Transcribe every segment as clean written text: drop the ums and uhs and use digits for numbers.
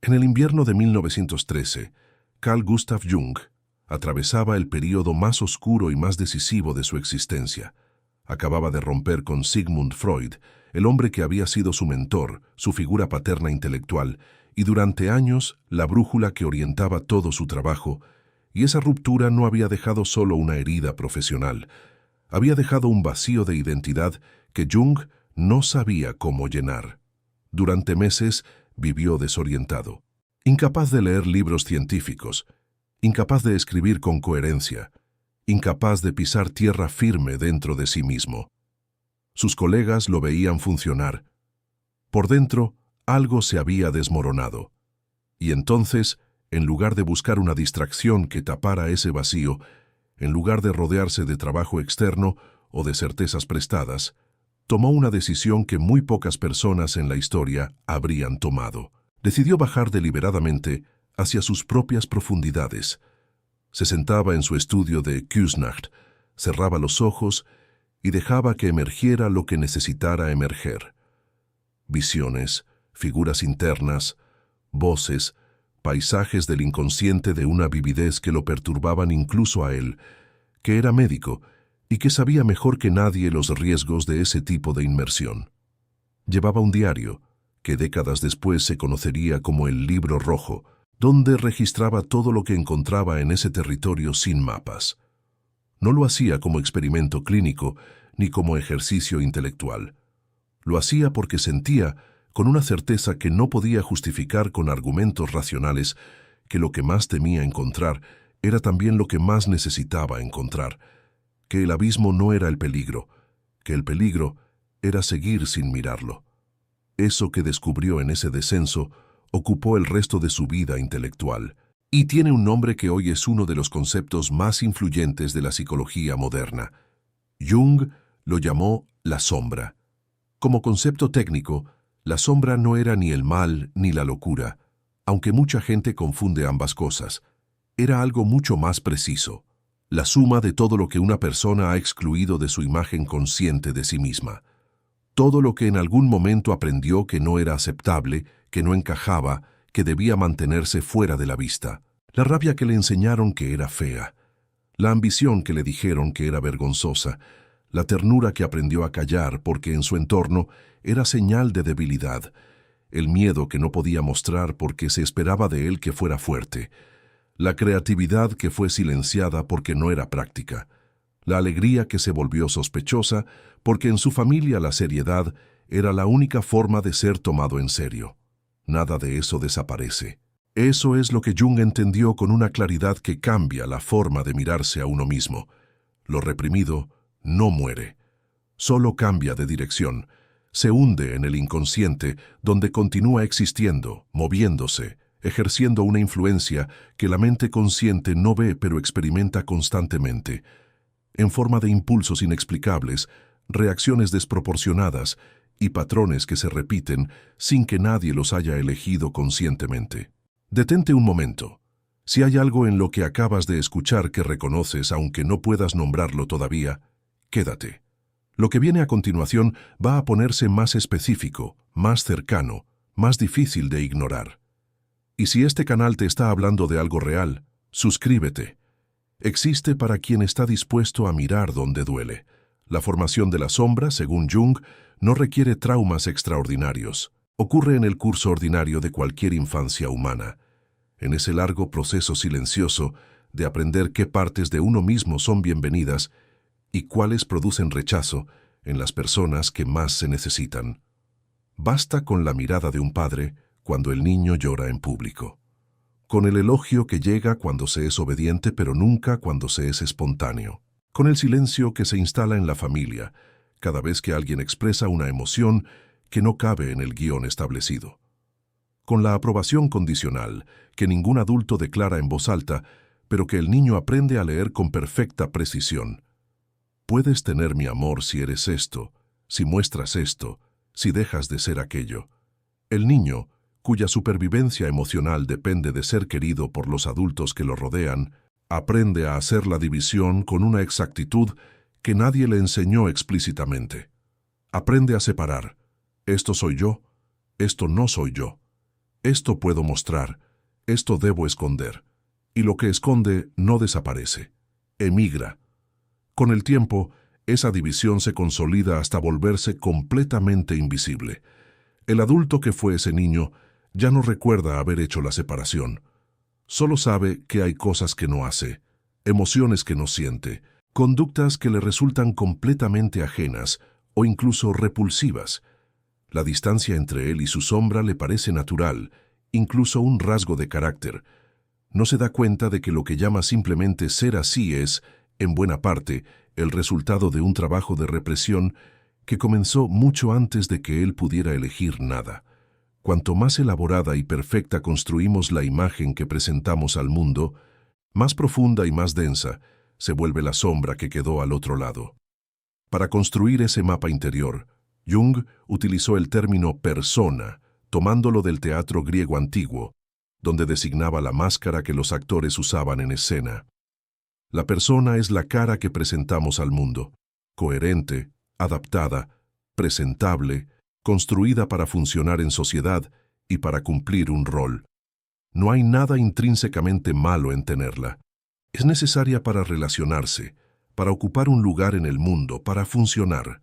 En el invierno de 1913, Carl Gustav Jung atravesaba el período más oscuro y más decisivo de su existencia. Acababa de romper con Sigmund Freud, el hombre que había sido su mentor, su figura paterna intelectual, y durante años la brújula que orientaba todo su trabajo, y esa ruptura no había dejado solo una herida profesional, había dejado un vacío de identidad que Jung no sabía cómo llenar. Durante meses vivió desorientado, incapaz de leer libros científicos, incapaz de escribir con coherencia, incapaz de pisar tierra firme dentro de sí mismo. Sus colegas lo veían funcionar. Por dentro, algo se había desmoronado. Y entonces, en lugar de buscar una distracción que tapara ese vacío, en lugar de rodearse de trabajo externo o de certezas prestadas, tomó una decisión que muy pocas personas en la historia habrían tomado. Decidió bajar deliberadamente hacia sus propias profundidades. Se sentaba en su estudio de Küsnacht, cerraba los ojos y dejaba que emergiera lo que necesitara emerger. Visiones, figuras internas, voces, paisajes del inconsciente de una vividez que lo perturbaban incluso a él, que era médico y que sabía mejor que nadie los riesgos de ese tipo de inmersión. Llevaba un diario, que décadas después se conocería como el Libro Rojo, donde registraba todo lo que encontraba en ese territorio sin mapas. No lo hacía como experimento clínico ni como ejercicio intelectual. Lo hacía porque sentía, con una certeza que no podía justificar con argumentos racionales, que lo que más temía encontrar era también lo que más necesitaba encontrar, que el abismo no era el peligro, que el peligro era seguir sin mirarlo. Eso que descubrió en ese descenso ocupó el resto de su vida intelectual, y tiene un nombre que hoy es uno de los conceptos más influyentes de la psicología moderna. Jung lo llamó la sombra. Como concepto técnico, la sombra no era ni el mal ni la locura, aunque mucha gente confunde ambas cosas. Era algo mucho más preciso, la suma de todo lo que una persona ha excluido de su imagen consciente de sí misma. Todo lo que en algún momento aprendió que no era aceptable, que no encajaba, que debía mantenerse fuera de la vista. La rabia que le enseñaron que era fea, la ambición que le dijeron que era vergonzosa, la ternura que aprendió a callar porque en su entorno era señal de debilidad, el miedo que no podía mostrar porque se esperaba de él que fuera fuerte, la creatividad que fue silenciada porque no era práctica, la alegría que se volvió sospechosa porque en su familia la seriedad era la única forma de ser tomado en serio. Nada de eso desaparece. Eso es lo que Jung entendió con una claridad que cambia la forma de mirarse a uno mismo. Lo reprimido no muere, solo cambia de dirección, se hunde en el inconsciente donde continúa existiendo, moviéndose, ejerciendo una influencia que la mente consciente no ve pero experimenta constantemente, en forma de impulsos inexplicables, reacciones desproporcionadas y patrones que se repiten sin que nadie los haya elegido conscientemente. Detente un momento. Si hay algo en lo que acabas de escuchar que reconoces aunque no puedas nombrarlo todavía, quédate. Lo que viene a continuación va a ponerse más específico, más cercano, más difícil de ignorar. Y si este canal te está hablando de algo real, suscríbete. Existe para quien está dispuesto a mirar donde duele. La formación de la sombra, según Jung, no requiere traumas extraordinarios. Ocurre en el curso ordinario de cualquier infancia humana, en ese largo proceso silencioso de aprender qué partes de uno mismo son bienvenidas y cuáles producen rechazo en las personas que más se necesitan. Basta con la mirada de un padre cuando el niño llora en público, con el elogio que llega cuando se es obediente pero nunca cuando se es espontáneo, con el silencio que se instala en la familia cada vez que alguien expresa una emoción que no cabe en el guión establecido, con la aprobación condicional que ningún adulto declara en voz alta, pero que el niño aprende a leer con perfecta precisión. Puedes tener mi amor si eres esto, si muestras esto, si dejas de ser aquello. El niño, cuya supervivencia emocional depende de ser querido por los adultos que lo rodean, aprende a hacer la división con una exactitud que nadie le enseñó explícitamente. Aprende a separar. Esto soy yo, esto no soy yo. Esto puedo mostrar, esto debo esconder. Y lo que esconde no desaparece, emigra. Con el tiempo, esa división se consolida hasta volverse completamente invisible. El adulto que fue ese niño ya no recuerda haber hecho la separación. Solo sabe que hay cosas que no hace, emociones que no siente, conductas que le resultan completamente ajenas o incluso repulsivas. La distancia entre él y su sombra le parece natural, incluso un rasgo de carácter. No se da cuenta de que lo que llama simplemente ser así es, en buena parte, el resultado de un trabajo de represión que comenzó mucho antes de que él pudiera elegir nada. Cuanto más elaborada y perfecta construimos la imagen que presentamos al mundo, más profunda y más densa se vuelve la sombra que quedó al otro lado. Para construir ese mapa interior, Jung utilizó el término persona, tomándolo del teatro griego antiguo, donde designaba la máscara que los actores usaban en escena. La persona es la cara que presentamos al mundo, coherente, adaptada, presentable, construida para funcionar en sociedad y para cumplir un rol. No hay nada intrínsecamente malo en tenerla. Es necesaria para relacionarse, para ocupar un lugar en el mundo, para funcionar.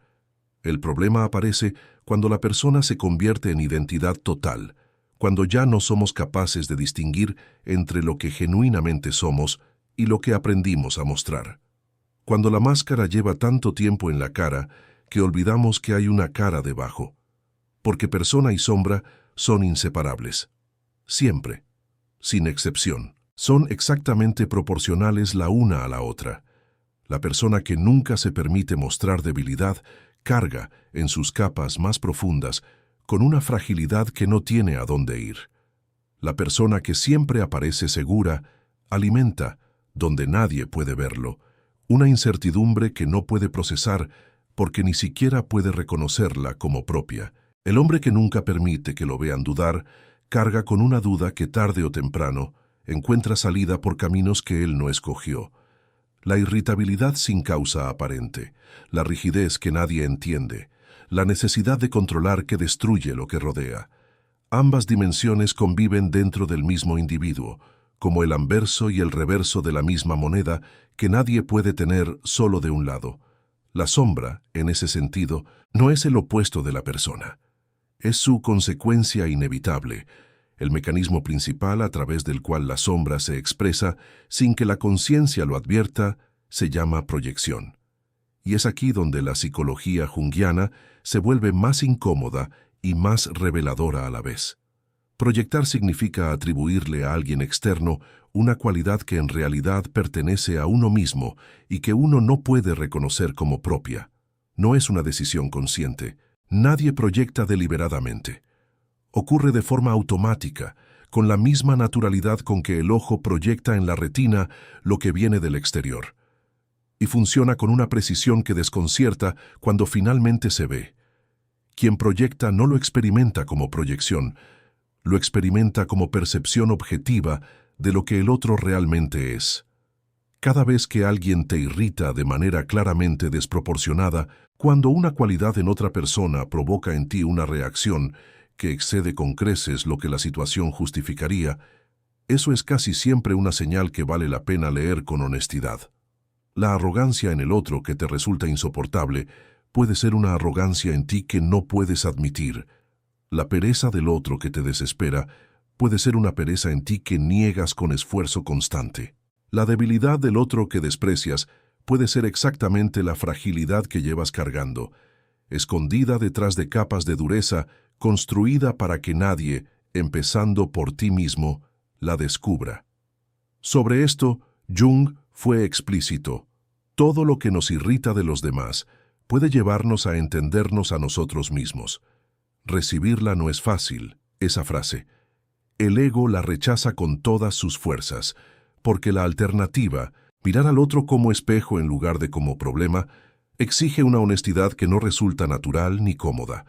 El problema aparece cuando la persona se convierte en identidad total, cuando ya no somos capaces de distinguir entre lo que genuinamente somos y lo que aprendimos a mostrar. Cuando la máscara lleva tanto tiempo en la cara que olvidamos que hay una cara debajo, porque persona y sombra son inseparables. Siempre, sin excepción, son exactamente proporcionales la una a la otra. La persona que nunca se permite mostrar debilidad carga, en sus capas más profundas, con una fragilidad que no tiene a dónde ir. La persona que siempre aparece segura, alimenta, donde nadie puede verlo, una incertidumbre que no puede procesar porque ni siquiera puede reconocerla como propia. El hombre que nunca permite que lo vean dudar, carga con una duda que tarde o temprano encuentra salida por caminos que él no escogió. La irritabilidad sin causa aparente, la rigidez que nadie entiende, la necesidad de controlar que destruye lo que rodea. Ambas dimensiones conviven dentro del mismo individuo, como el anverso y el reverso de la misma moneda que nadie puede tener solo de un lado. La sombra, en ese sentido, no es el opuesto de la persona. Es su consecuencia inevitable, el mecanismo principal a través del cual la sombra se expresa sin que la conciencia lo advierta, se llama proyección. Y es aquí donde la psicología junguiana se vuelve más incómoda y más reveladora a la vez. Proyectar significa atribuirle a alguien externo una cualidad que en realidad pertenece a uno mismo y que uno no puede reconocer como propia. No es una decisión consciente. Nadie proyecta deliberadamente. Ocurre de forma automática, con la misma naturalidad con que el ojo proyecta en la retina lo que viene del exterior. Y funciona con una precisión que desconcierta cuando finalmente se ve. Quien proyecta no lo experimenta como proyección, lo experimenta como percepción objetiva de lo que el otro realmente es. Cada vez que alguien te irrita de manera claramente desproporcionada, cuando una cualidad en otra persona provoca en ti una reacción que excede con creces lo que la situación justificaría, eso es casi siempre una señal que vale la pena leer con honestidad. La arrogancia en el otro que te resulta insoportable puede ser una arrogancia en ti que no puedes admitir. La pereza del otro que te desespera puede ser una pereza en ti que niegas con esfuerzo constante. La debilidad del otro que desprecias puede ser exactamente la fragilidad que llevas cargando, escondida detrás de capas de dureza construida para que nadie, empezando por ti mismo, la descubra. Sobre esto, Jung fue explícito. Todo lo que nos irrita de los demás puede llevarnos a entendernos a nosotros mismos. Recibirla no es fácil, esa frase. El ego la rechaza con todas sus fuerzas, porque la alternativa, mirar al otro como espejo en lugar de como problema, exige una honestidad que no resulta natural ni cómoda.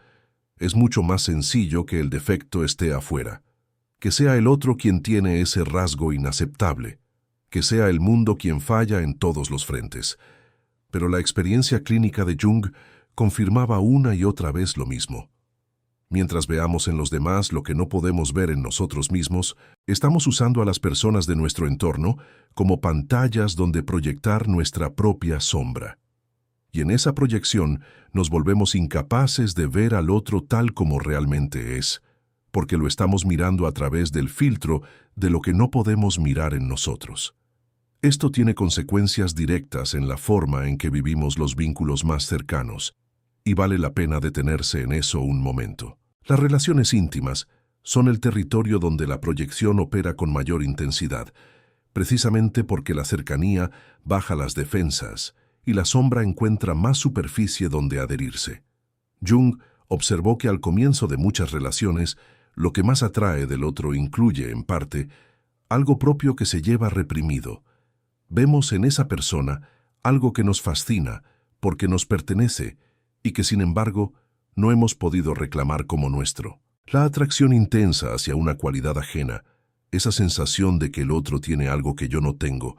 Es mucho más sencillo que el defecto esté afuera, que sea el otro quien tiene ese rasgo inaceptable, que sea el mundo quien falla en todos los frentes. Pero la experiencia clínica de Jung confirmaba una y otra vez lo mismo. Mientras veamos en los demás lo que no podemos ver en nosotros mismos, estamos usando a las personas de nuestro entorno como pantallas donde proyectar nuestra propia sombra. Y en esa proyección nos volvemos incapaces de ver al otro tal como realmente es, porque lo estamos mirando a través del filtro de lo que no podemos mirar en nosotros. Esto tiene consecuencias directas en la forma en que vivimos los vínculos más cercanos, y vale la pena detenerse en eso un momento. Las relaciones íntimas son el territorio donde la proyección opera con mayor intensidad, precisamente porque la cercanía baja las defensas y la sombra encuentra más superficie donde adherirse. Jung observó que al comienzo de muchas relaciones, lo que más atrae del otro incluye, en parte, algo propio que se lleva reprimido. Vemos en esa persona algo que nos fascina porque nos pertenece y que, sin embargo, no hemos podido reclamar como nuestro. La atracción intensa hacia una cualidad ajena, esa sensación de que el otro tiene algo que yo no tengo,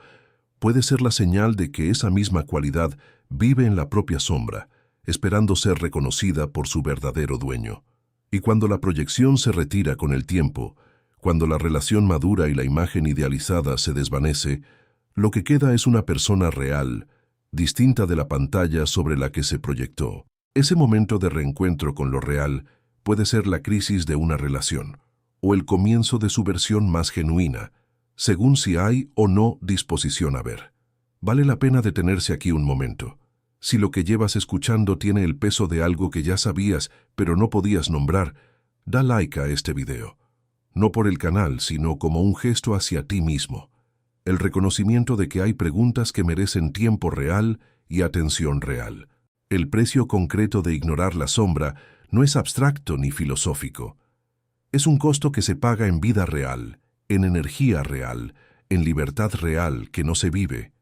puede ser la señal de que esa misma cualidad vive en la propia sombra, esperando ser reconocida por su verdadero dueño. Y cuando la proyección se retira con el tiempo, cuando la relación madura y la imagen idealizada se desvanece, lo que queda es una persona real, distinta de la pantalla sobre la que se proyectó. Ese momento de reencuentro con lo real puede ser la crisis de una relación, o el comienzo de su versión más genuina, según si hay o no disposición a ver. Vale la pena detenerse aquí un momento. Si lo que llevas escuchando tiene el peso de algo que ya sabías, pero no podías nombrar, da like a este video. No por el canal, sino como un gesto hacia ti mismo. El reconocimiento de que hay preguntas que merecen tiempo real y atención real. El precio concreto de ignorar la sombra no es abstracto ni filosófico. Es un costo que se paga en vida real, en energía real, en libertad real que no se vive.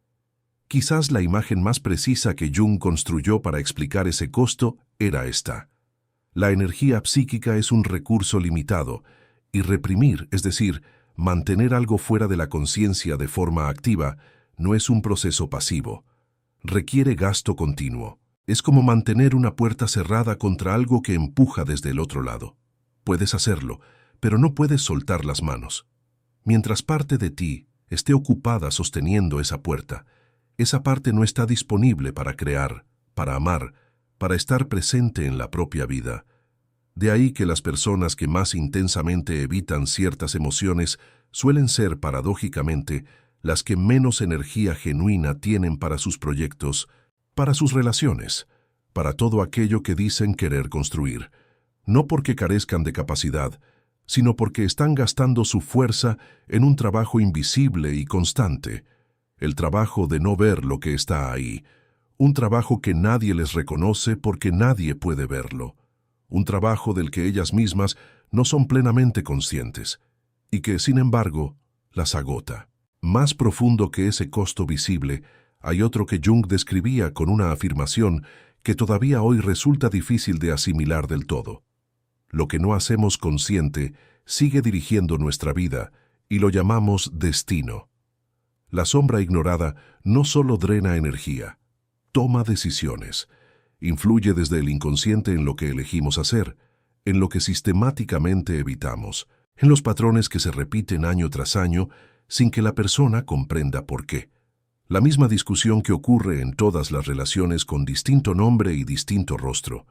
Quizás la imagen más precisa que Jung construyó para explicar ese costo era esta. La energía psíquica es un recurso limitado, y reprimir, es decir, mantener algo fuera de la conciencia de forma activa, no es un proceso pasivo. Requiere gasto continuo. Es como mantener una puerta cerrada contra algo que empuja desde el otro lado. Puedes hacerlo, pero no puedes soltar las manos. Mientras parte de ti esté ocupada sosteniendo esa puerta, esa parte no está disponible para crear, para amar, para estar presente en la propia vida. De ahí que las personas que más intensamente evitan ciertas emociones suelen ser, paradójicamente, las que menos energía genuina tienen para sus proyectos, para sus relaciones, para todo aquello que dicen querer construir, no porque carezcan de capacidad, sino porque están gastando su fuerza en un trabajo invisible y constante, el trabajo de no ver lo que está ahí, un trabajo que nadie les reconoce porque nadie puede verlo, un trabajo del que ellas mismas no son plenamente conscientes, y que, sin embargo, las agota. Más profundo que ese costo visible, hay otro que Jung describía con una afirmación que todavía hoy resulta difícil de asimilar del todo. Lo que no hacemos consciente sigue dirigiendo nuestra vida y lo llamamos destino. La sombra ignorada no solo drena energía, toma decisiones, influye desde el inconsciente en lo que elegimos hacer, en lo que sistemáticamente evitamos, en los patrones que se repiten año tras año sin que la persona comprenda por qué. La misma discusión que ocurre en todas las relaciones con distinto nombre y distinto rostro.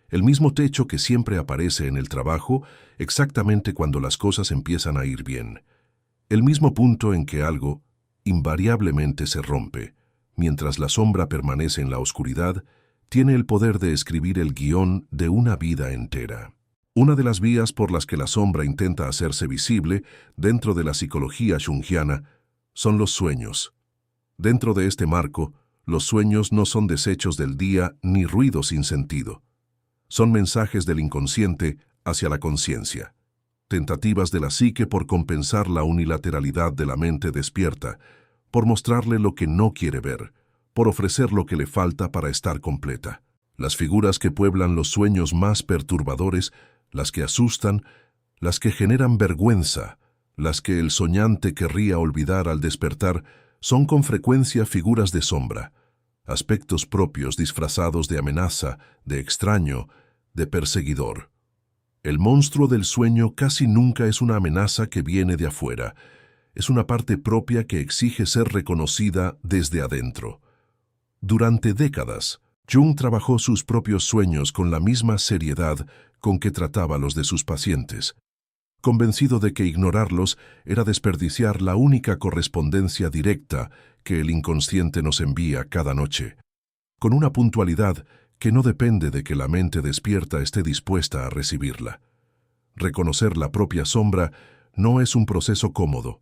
El mismo techo que siempre aparece en el trabajo exactamente cuando las cosas empiezan a ir bien. El mismo punto en que algo invariablemente se rompe, mientras la sombra permanece en la oscuridad, tiene el poder de escribir el guión de una vida entera. Una de las vías por las que la sombra intenta hacerse visible dentro de la psicología junguiana son los sueños. Dentro de este marco, los sueños no son desechos del día ni ruido sin sentido. Son mensajes del inconsciente hacia la conciencia, tentativas de la psique por compensar la unilateralidad de la mente despierta, por mostrarle lo que no quiere ver, por ofrecer lo que le falta para estar completa. Las figuras que pueblan los sueños más perturbadores, las que asustan, las que generan vergüenza, las que el soñante querría olvidar al despertar, son con frecuencia figuras de sombra, aspectos propios disfrazados de amenaza, de extraño, de perseguidor. El monstruo del sueño casi nunca es una amenaza que viene de afuera. Es una parte propia que exige ser reconocida desde adentro. Durante décadas, Jung trabajó sus propios sueños con la misma seriedad con que trataba los de sus pacientes, convencido de que ignorarlos era desperdiciar la única correspondencia directa que el inconsciente nos envía cada noche, con una puntualidad que no depende de que la mente despierta esté dispuesta a recibirla. Reconocer la propia sombra no es un proceso cómodo.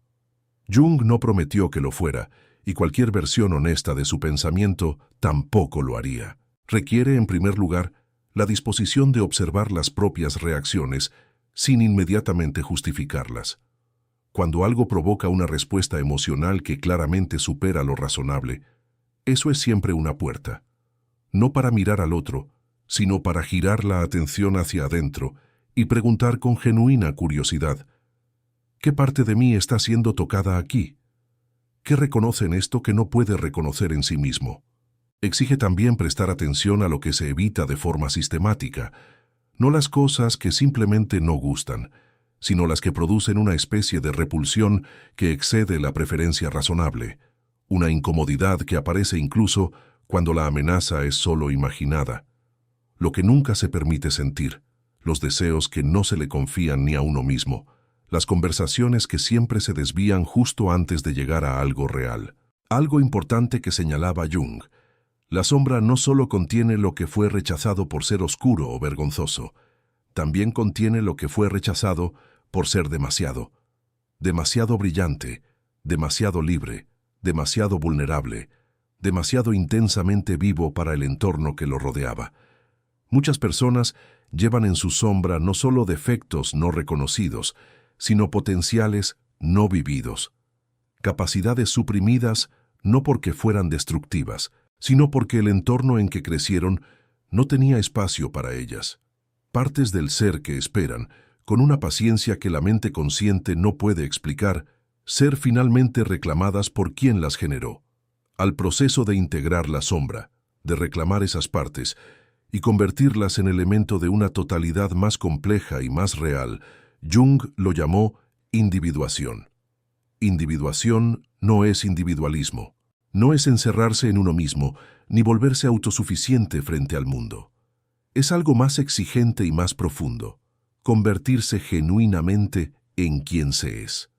Jung no prometió que lo fuera, y cualquier versión honesta de su pensamiento tampoco lo haría. Requiere, en primer lugar, la disposición de observar las propias reacciones sin inmediatamente justificarlas. Cuando algo provoca una respuesta emocional que claramente supera lo razonable, eso es siempre una puerta. No para mirar al otro, sino para girar la atención hacia adentro y preguntar con genuina curiosidad: ¿qué parte de mí está siendo tocada aquí? ¿Qué reconoce en esto que no puede reconocer en sí mismo? Exige también prestar atención a lo que se evita de forma sistemática, no las cosas que simplemente no gustan, sino las que producen una especie de repulsión que excede la preferencia razonable, una incomodidad que aparece incluso cuando la amenaza es solo imaginada, lo que nunca se permite sentir, los deseos que no se le confían ni a uno mismo, las conversaciones que siempre se desvían justo antes de llegar a algo real. Algo importante que señalaba Jung: la sombra no solo contiene lo que fue rechazado por ser oscuro o vergonzoso, también contiene lo que fue rechazado por ser demasiado brillante, demasiado libre, demasiado vulnerable, demasiado intensamente vivo para el entorno que lo rodeaba. Muchas personas llevan en su sombra no solo defectos no reconocidos, sino potenciales no vividos, capacidades suprimidas no porque fueran destructivas, sino porque el entorno en que crecieron no tenía espacio para ellas. Partes del ser que esperan, con una paciencia que la mente consciente no puede explicar, ser finalmente reclamadas por quien las generó. Al proceso de integrar la sombra, de reclamar esas partes y convertirlas en elemento de una totalidad más compleja y más real, Jung lo llamó individuación. Individuación no es individualismo. No es encerrarse en uno mismo, ni volverse autosuficiente frente al mundo. Es algo más exigente y más profundo: convertirse genuinamente en quien se es.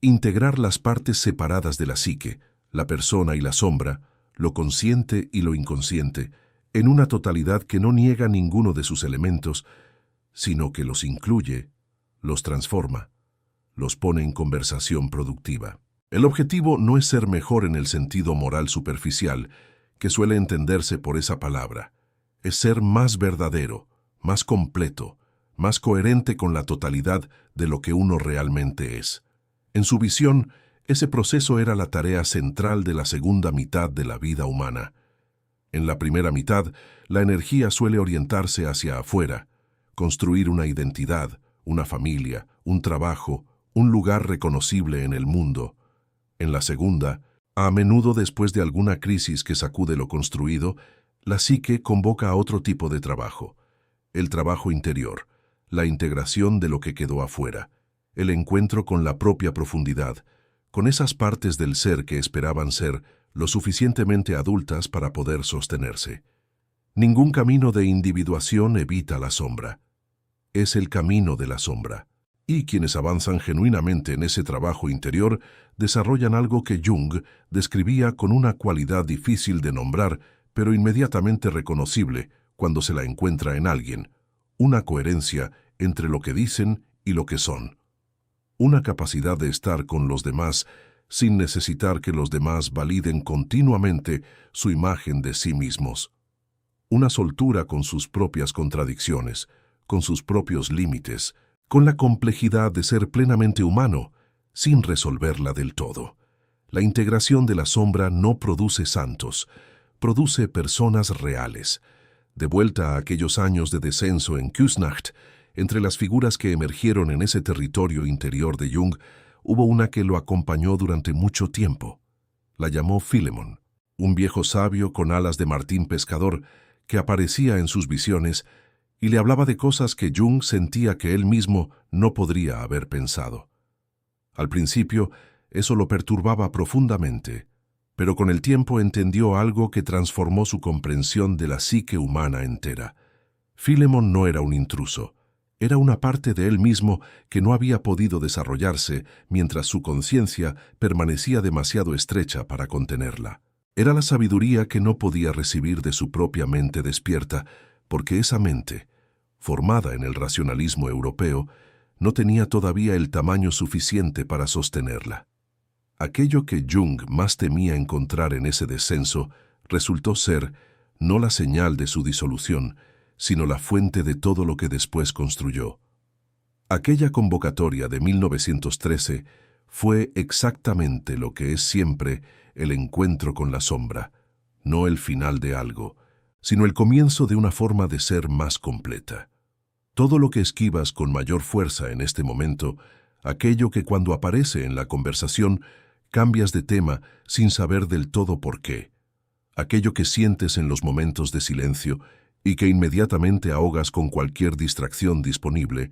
Integrar las partes separadas de la psique, la persona y la sombra, lo consciente y lo inconsciente, en una totalidad que no niega ninguno de sus elementos, sino que los incluye, los transforma, los pone en conversación productiva. El objetivo no es ser mejor en el sentido moral superficial que suele entenderse por esa palabra. Es ser más verdadero, más completo, más coherente con la totalidad de lo que uno realmente es. En su visión, ese proceso era la tarea central de la segunda mitad de la vida humana. En la primera mitad, la energía suele orientarse hacia afuera, construir una identidad, una familia, un trabajo, un lugar reconocible en el mundo. En la segunda, a menudo después de alguna crisis que sacude lo construido, la psique convoca a otro tipo de trabajo: el trabajo interior, la integración de lo que quedó afuera, el encuentro con la propia profundidad, con esas partes del ser que esperaban ser lo suficientemente adultas para poder sostenerse. Ningún camino de individuación evita la sombra. Es el camino de la sombra. Y quienes avanzan genuinamente en ese trabajo interior desarrollan algo que Jung describía con una cualidad difícil de nombrar, pero inmediatamente reconocible cuando se la encuentra en alguien: una coherencia entre lo que dicen y lo que son. Una capacidad de estar con los demás sin necesitar que los demás validen continuamente su imagen de sí mismos. Una soltura con sus propias contradicciones, con sus propios límites, con la complejidad de ser plenamente humano, sin resolverla del todo. La integración de la sombra no produce santos, produce personas reales. De vuelta a aquellos años de descenso en Küsnacht, entre las figuras que emergieron en ese territorio interior de Jung, hubo una que lo acompañó durante mucho tiempo. La llamó Philemon, un viejo sabio con alas de martín pescador que aparecía en sus visiones y le hablaba de cosas que Jung sentía que él mismo no podría haber pensado. Al principio, eso lo perturbaba profundamente, pero con el tiempo entendió algo que transformó su comprensión de la psique humana entera. Philemon no era un intruso, era una parte de él mismo que no había podido desarrollarse mientras su conciencia permanecía demasiado estrecha para contenerla. Era la sabiduría que no podía recibir de su propia mente despierta, porque esa mente, formada en el racionalismo europeo, no tenía todavía el tamaño suficiente para sostenerla. Aquello que Jung más temía encontrar en ese descenso resultó ser no la señal de su disolución, sino la fuente de todo lo que después construyó. Aquella convocatoria de 1913 fue exactamente lo que es siempre el encuentro con la sombra, no el final de algo, sino el comienzo de una forma de ser más completa. Todo lo que esquivas con mayor fuerza en este momento, aquello que cuando aparece en la conversación cambias de tema sin saber del todo por qué, aquello que sientes en los momentos de silencio y que inmediatamente ahogas con cualquier distracción disponible,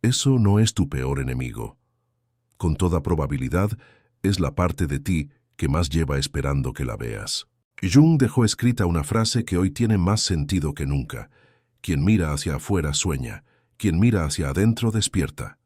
eso no es tu peor enemigo. Con toda probabilidad, es la parte de ti que más lleva esperando que la veas. Jung dejó escrita una frase que hoy tiene más sentido que nunca. Quien mira hacia afuera sueña, quien mira hacia adentro despierta.